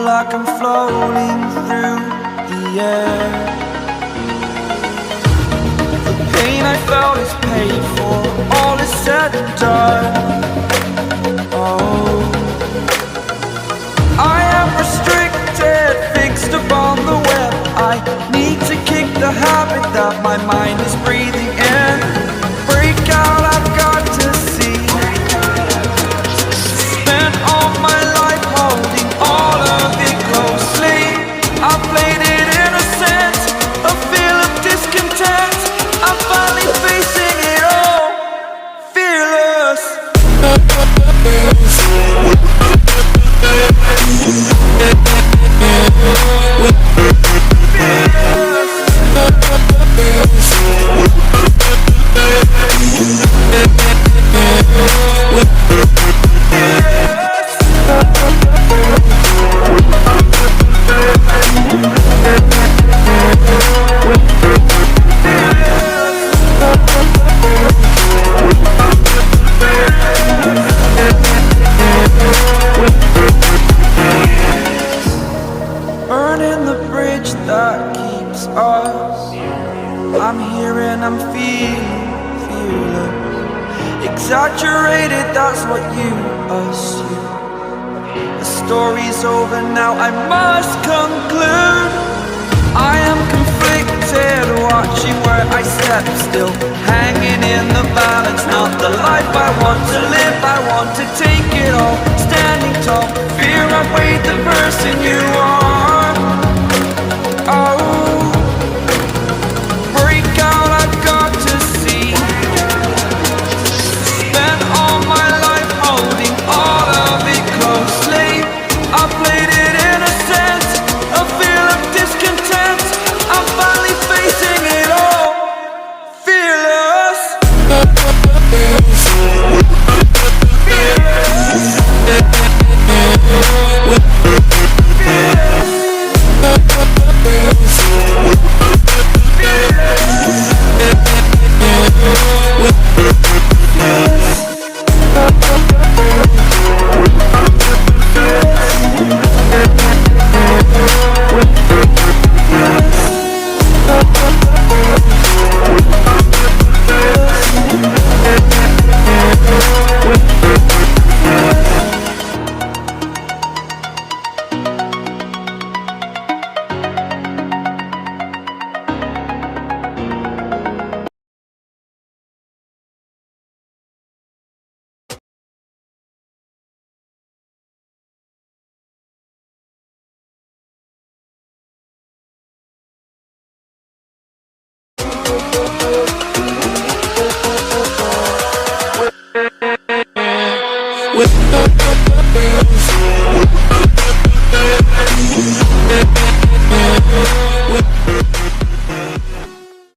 like I'm floating through the air. The pain I felt is paid for, all is said and done. Oh, I am restricted, fixed upon the web. I need to kick the habit that my mind is breathing in. Break out, I've got to see. Spent all my life holding all of it closely. I played it innocent, a feel of discontent. I'm finally facing it all, fearless. Burning the bridge that keeps us. I'm here and I'm feeling fearless. Exaggerated, that's what you assume. The story's over now, I must conclude. I am conflicted, watching where I step still, hanging in the balance. Not the life I want to live, I want to take it all. Standing tall, fear I weighed the person you are.